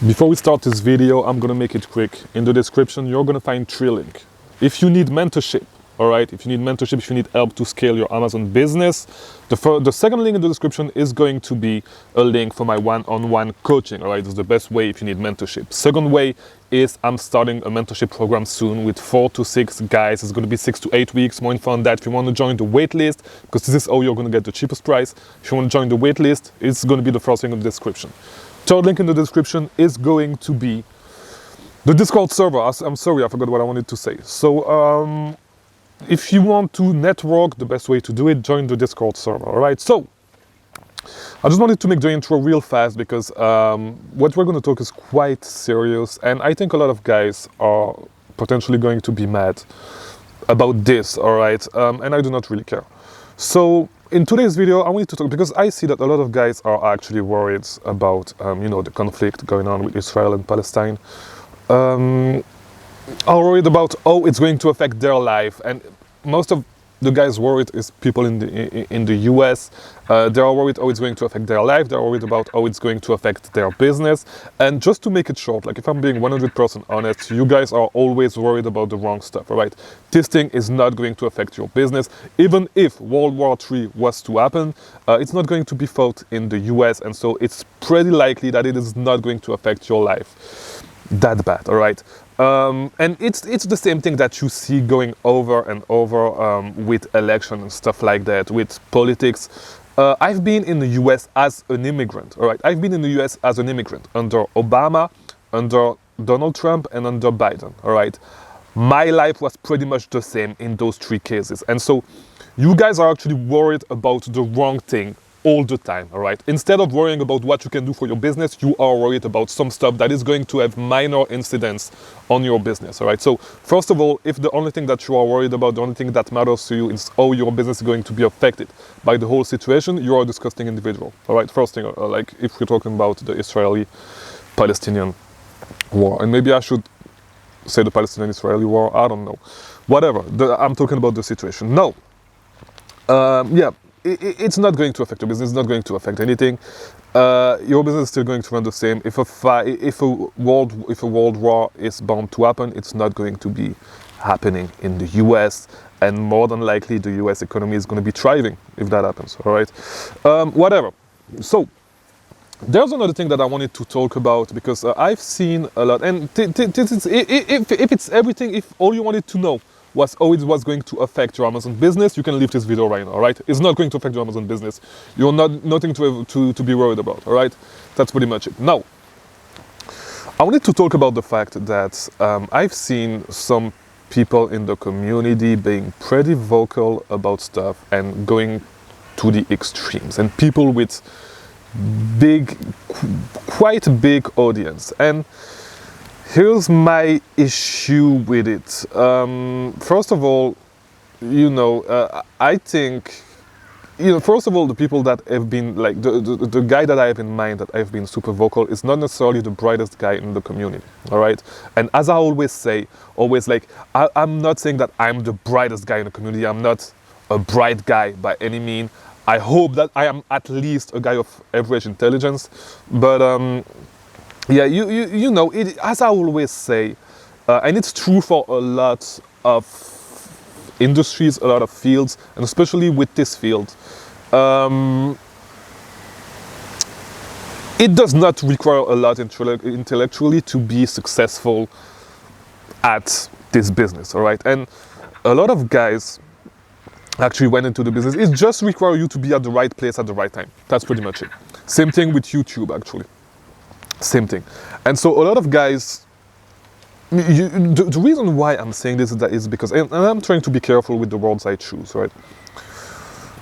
Before we start this video, I'm gonna make it quick. In the description, you're gonna find 3 links. If you need mentorship, all right, if you need help to scale your Amazon business, the second link in the description is going to be a link for my one-on-one coaching, all right? It's the best way if you need mentorship. Second way is I'm starting a mentorship program soon with 4 to 6 guys. It's gonna be 6 to 8 weeks. More info on that. If you wanna join the wait list, because this is how you're gonna get the cheapest price. If you wanna join the wait list, it's gonna be the first link in the description. Third link in the description is going to be the Discord server. I'm sorry, I forgot what I wanted to say. So if you want to network, the best way to do it, join the Discord server, all right? So I just wanted to make the intro real fast because what we're going to talk is quite serious, and I think a lot of guys are potentially going to be mad about this, all right? And I do not really care. So in today's video, I wanted to talk, because I see that a lot of guys are actually worried about, the conflict going on with Israel and Palestine. Are worried about how it's going to affect their life, and most of the guys worried is people in the US. They are worried how it's going to affect their life. They're worried about how it's going to affect their business. And just to make it short, like if I'm being 100% honest, you guys are always worried about the wrong stuff, all right? This thing is not going to affect your business. Even if World War III was to happen, it's not going to be fought in the US, and so it's pretty likely that it is not going to affect your life that bad, all right? And it's the same thing that you see going over and over with election and stuff like that, with politics. I've been in the US as an immigrant, all right? I've been in the US as an immigrant under Obama, under Donald Trump, and under Biden, all right? My life was pretty much the same in those 3 cases. And so you guys are actually worried about the wrong thing all the time, all right? Instead of worrying about what you can do for your business, you are worried about some stuff that is going to have minor incidents on your business, all right? So first of all, if the only thing that you are worried about, the only thing that matters to you is how your business is going to be affected by the whole situation, you are a disgusting individual, all right? First thing, like if we're talking about the Israeli-Palestinian war, and maybe I should say the Palestinian-Israeli war, I don't know. Whatever, I'm talking about the situation. No, it's not going to affect your business. It's not going to affect anything. Your business is still going to run the same. If a world war is bound to happen, it's not going to be happening in the US, and more than likely the US economy is going to be thriving if that happens. All right, whatever. So there's another thing that I wanted to talk about, because I've seen a lot, and this is, if it's everything, if all you wanted to know was how it was going to affect your Amazon business, you can leave this video right now, all right? It's not going to affect your Amazon business. You're nothing to be worried about, all right? That's pretty much it. Now, I wanted to talk about the fact that I've seen some people in the community being pretty vocal about stuff and going to the extremes, and people with quite big audience. And here's my issue with it. First of all, I think, first of all, the people that have been, like, the guy that I have in mind that I've been super vocal is not necessarily the brightest guy in the community, all right? And as I always say, I'm not saying that I'm the brightest guy in the community. I'm not a bright guy by any means. I hope that I am at least a guy of average intelligence, but yeah, it, as I always say, and it's true for a lot of industries, a lot of fields, and especially with this field, it does not require a lot intellectually to be successful at this business, all right? And a lot of guys actually went into the business. It just requires you to be at the right place at the right time. That's pretty much it. Same thing with YouTube, actually. Same thing. And so a lot of guys, the reason why I'm saying this is because, and I'm trying to be careful with the words I choose, right?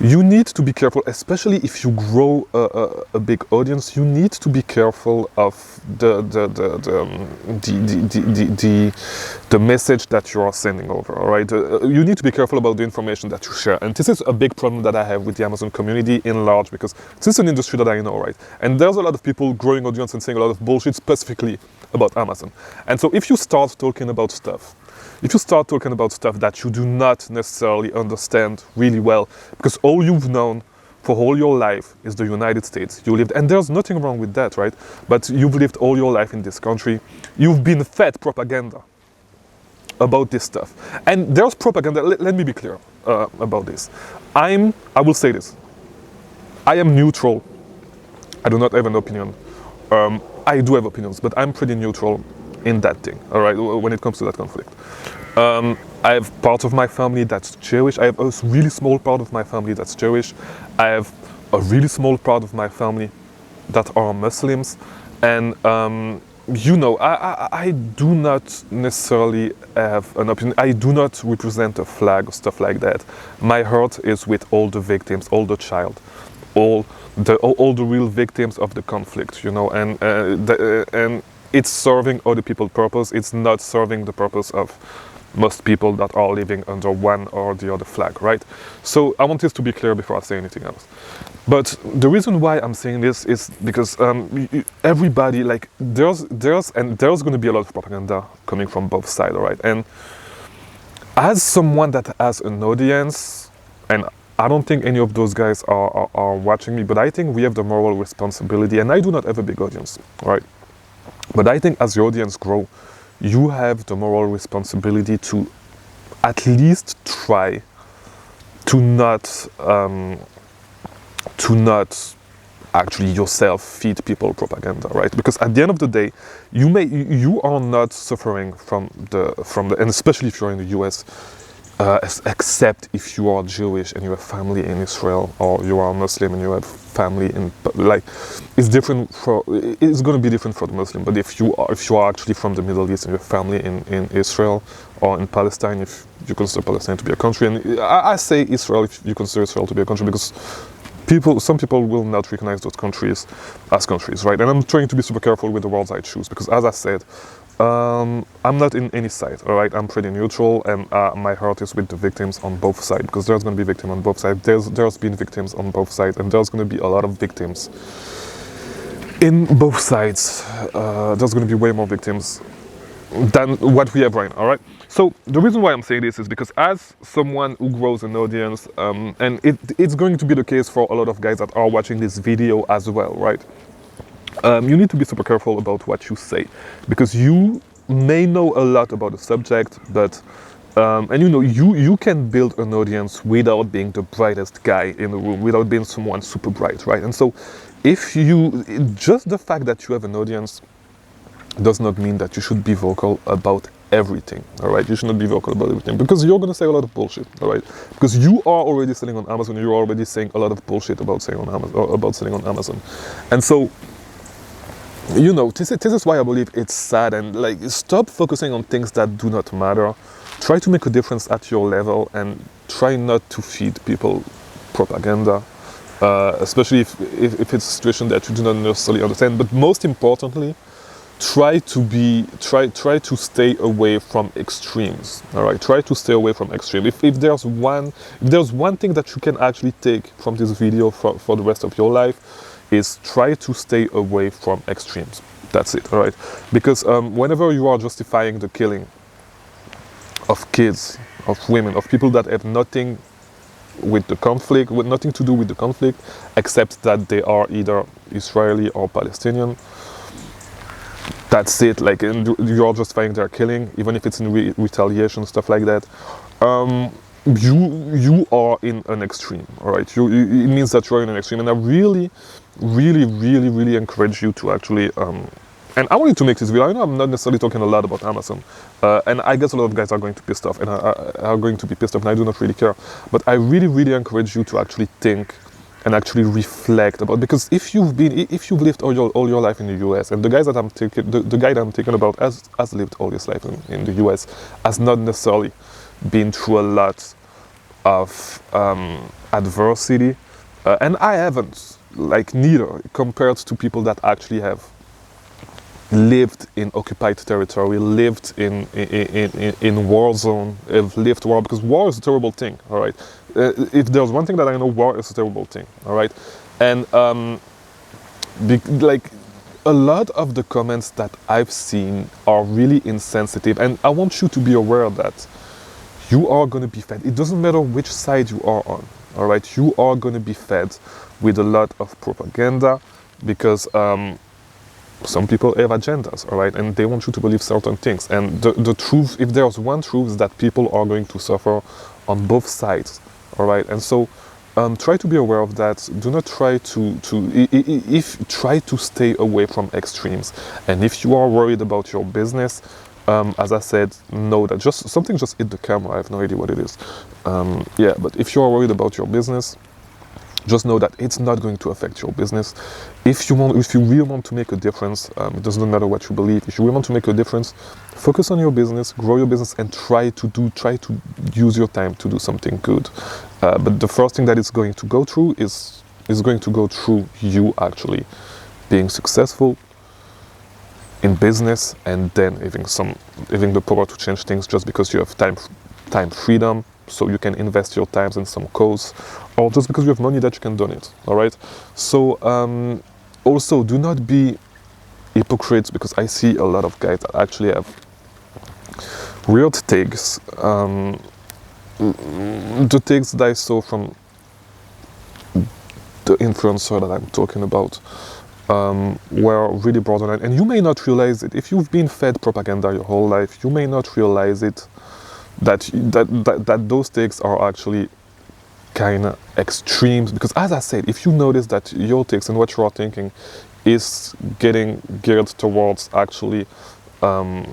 You need to be careful, especially if you grow a big audience. You need to be careful of the message that you are sending over. All right, you need to be careful about the information that you share, and this is a big problem that I have with the Amazon community in large, because this is an industry that I know, right? And there's a lot of people growing audience and saying a lot of bullshit specifically about Amazon. And so if you start talking about stuff that you do not necessarily understand really well, because all you've known for all your life is the United States. You lived, and there's nothing wrong with that, right? But you've lived all your life in this country. You've been fed propaganda about this stuff. And there's propaganda, let me be clear about this. I will say this. I am neutral. I do not have an opinion. I do have opinions, but I'm pretty neutral in that thing, all right, when it comes to that conflict. I have part of my family that's Jewish. I have a really small part of my family that's Jewish. I have a really small part of my family that are Muslims. And, you know, I do not necessarily have an opinion. I do not represent a flag or stuff like that. My heart is with all the victims, all the child, all the real victims of the conflict, you know, and it's serving other people's purpose. It's not serving the purpose of most people that are living under one or the other flag, right? So I want this to be clear before I say anything else. But the reason why I'm saying this is because everybody, like, there's going to be a lot of propaganda coming from both sides, all right? And as someone that has an audience, and I don't think any of those guys are watching me, but I think we have the moral responsibility, and I do not have a big audience, right? But I think as your audience grow, you have the moral responsibility to at least try to not actually yourself feed people propaganda, right? Because at the end of the day, you are not suffering from the and especially if you're in the US, except if you are Jewish and you have family in Israel, or you are Muslim and you have family in, like, it's going to be different for the Muslim. But if you are actually from the Middle East and you have family in Israel or in Palestine, if you consider Palestine to be a country, and I say Israel if you consider Israel to be a country, because some people will not recognize those countries as countries, right? And I'm trying to be super careful with the words I choose, because as I said, I'm not in any side, all right? I'm pretty neutral, and my heart is with the victims on both sides, because there's going to be victims on both sides. There's been victims on both sides, and there's going to be a lot of victims in both sides. There's going to be way more victims than what we have right now, all right? So the reason why I'm saying this is because as someone who grows an audience, and it's going to be the case for a lot of guys that are watching this video as well, right? You need to be super careful about what you say, because you may know a lot about the subject, but and you know, you can build an audience without being the brightest guy in the room, without being someone super bright, right? And so if just the fact that you have an audience does not mean that you should be vocal about everything, all right? You should not be vocal about everything, because you're going to say a lot of bullshit, all right? Because you are already selling on Amazon, you're already saying a lot of bullshit about selling on Amazon, and so, you know, this is why I believe it's sad. And like, stop focusing on things that do not matter. Try to make a difference at your level, and try not to feed people propaganda, especially if it's a situation that you do not necessarily understand. But most importantly, try to stay away from extremes. All right, try to stay away from extreme. If there's one thing that you can actually take from this video for the rest of your life, is try to stay away from extremes. That's it, all right? Because whenever you are justifying the killing of kids, of women, of people that have nothing with the conflict, with nothing to do with the conflict, except that they are either Israeli or Palestinian, that's it. Like, you are justifying their killing, even if it's in retaliation, stuff like that. You are in an extreme, all right? It means that you're in an extreme, and I really encourage you to actually, and I wanted to make this video. I know I'm not necessarily talking a lot about Amazon, and I guess a lot of guys are going to be pissed off, and I do not really care. But I really encourage you to actually think and actually reflect about, because if you've lived all your life in the US, and the guy that I'm talking about has lived all his life in the US, has not necessarily been through a lot of adversity, and I haven't, like, neither, compared to people that actually have lived in occupied territory, lived in war zone, have lived war, because war is a terrible thing, all right? If there's one thing that I know, war is a terrible thing, all right? And like, a lot of the comments that I've seen are really insensitive, and I want you to be aware that you are going to be fed. It doesn't matter which side you are on, all right? You are going to be fed with a lot of propaganda because some people have agendas, all right? And they want you to believe certain things. And the truth, if there's one truth, is that people are going to suffer on both sides, all right? And so try to be aware of that. Do not try try to stay away from extremes. And if you are worried about your business, as I said, know that something just hit the camera. I have no idea what it is. Yeah, but if you are worried about your business, just know that it's not going to affect your business. If you really want to make a difference, it doesn't matter what you believe. If you really want to make a difference, focus on your business, grow your business, and try to use your time to do something good. But the first thing that it's going to go through is going to go through you actually being successful in business, and then having the power to change things just because you have time freedom, so you can invest your times in some cause, or just because you have money that you can donate. All right. So also do not be hypocrites, because I see a lot of guys that actually have weird takes. The takes that I saw from the influencer that I'm talking about were really borderline, and you may not realize it. If you've been fed propaganda your whole life, you may not realize it, that those takes are actually kind of extremes. Because as I said, if you notice that your takes and what you are thinking is getting geared towards actually how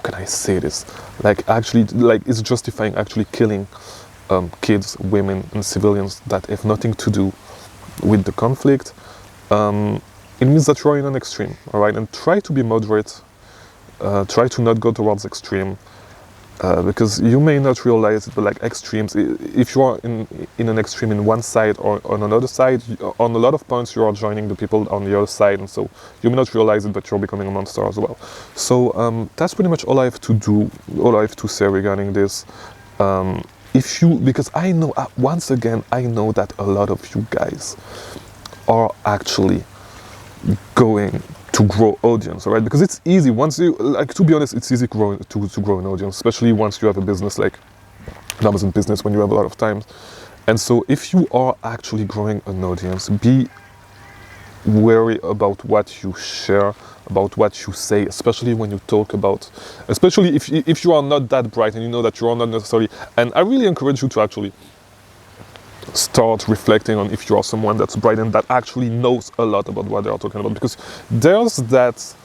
can I say this, like actually, like it's justifying actually killing kids, women and civilians that have nothing to do with the conflict, it means that you're in an extreme, all right? And try to be moderate, try to not go towards extreme, because you may not realize it, but like extremes, if you are in an extreme in one side or on another side, on a lot of points you are joining the people on the other side, and so you may not realize it, but you're becoming a monster as well. So that's pretty much all I have to say regarding this. Because I know, once again, I know that a lot of you guys are actually going to grow audience, all right? Because it's easy once you, like, to be honest, it's easy to grow an audience, especially once you have a business like an Amazon business, when you have a lot of time. And so if you are actually growing an audience, be wary about what you share, about what you say, especially when you talk about, especially if you are not that bright and you know that you are not necessarily, and I really encourage you to actually start reflecting on if you are someone that's bright and that actually knows a lot about what they are talking about, because there's that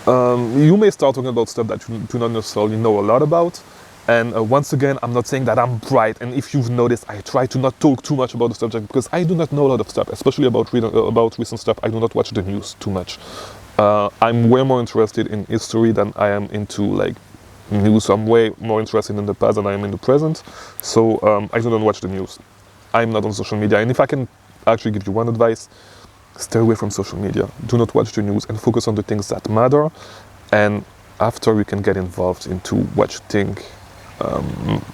you may start talking about stuff that you do not necessarily know a lot about. And once again, I'm not saying that I'm bright, and if you've noticed, I try to not talk too much about the subject because I do not know a lot of stuff, especially about recent stuff. I do not watch the news too much. I'm way more interested in history than I am into like news. I'm way more interested in the past than I am in the present. So I do not watch the news. I'm not on social media, and if I can actually give you one advice, stay away from social media. Do not watch the news and focus on the things that matter. And after, you can get involved into what you think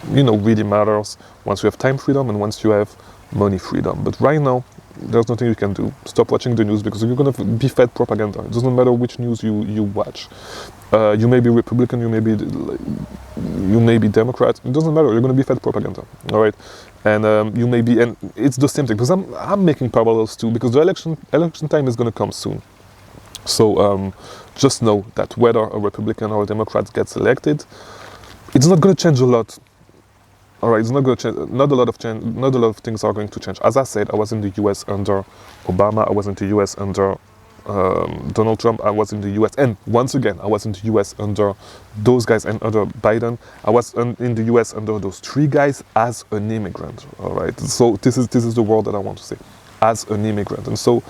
really matters once you have time freedom and once you have money freedom. But right now, there's nothing you can do. Stop watching the news, because you're going to be fed propaganda. It doesn't matter which news you watch. You may be Republican, you may be Democrat. It doesn't matter. You're going to be fed propaganda. All right, and you may be, and it's the same thing. Because I'm making parallels too. Because the election time is going to come soon. So just know that whether a Republican or a Democrat gets elected, it's not going to change a lot. All right, it's not going to change. Not a lot of things are going to change. As I said, I was in the U.S. under Obama. I was in the U.S. under Donald Trump. I was in the U.S. and once again, I was in the U.S. under those guys and under Biden. I was in the U.S. under those three guys as an immigrant. All right, so this is the word that I want to say, as an immigrant. And so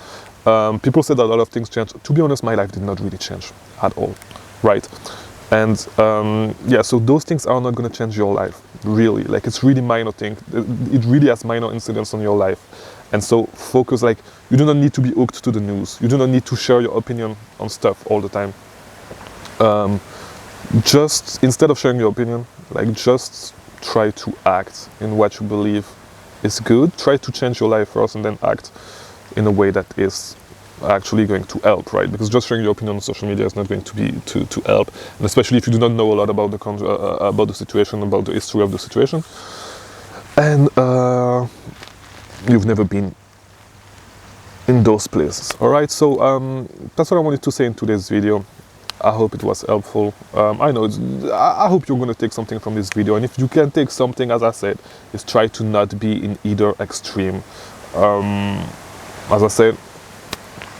people say that a lot of things change. To be honest, my life did not really change at all, right? And so those things are not going to change your life, really. Like, it's really minor thing. It really has minor incidents on your life. And so focus, like, you do not need to be hooked to the news. You do not need to share your opinion on stuff all the time. Just, instead of sharing your opinion, like, just try to act in what you believe is good. Try to change your life first and then act in a way that is actually going to help, right? Because just sharing your opinion on social media is not going to be to help, and especially if you do not know a lot about the situation, about the history of the situation, and you've never been in those places. All right, so that's what I wanted to say in today's video. I hope it was helpful. I know I hope you're going to take something from this video, and if you can take something, as I said, is try to not be in either extreme. As I said,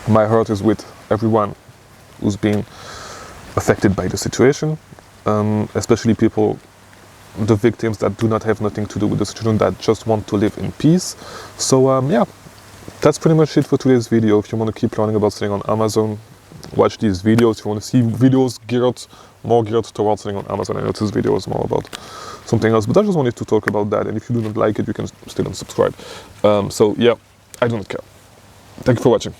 my heart is with everyone who's been affected by the situation, especially people, the victims that do not have nothing to do with the situation, that just want to live in peace. So yeah, that's pretty much it for today's video. If you want to keep learning about selling on Amazon, watch these videos. If you want to see videos more geared towards selling on Amazon, I know this video is more about something else, but I just wanted to talk about that. And if you do not like it, you can still unsubscribe. So yeah, I don't care. Thank you for watching.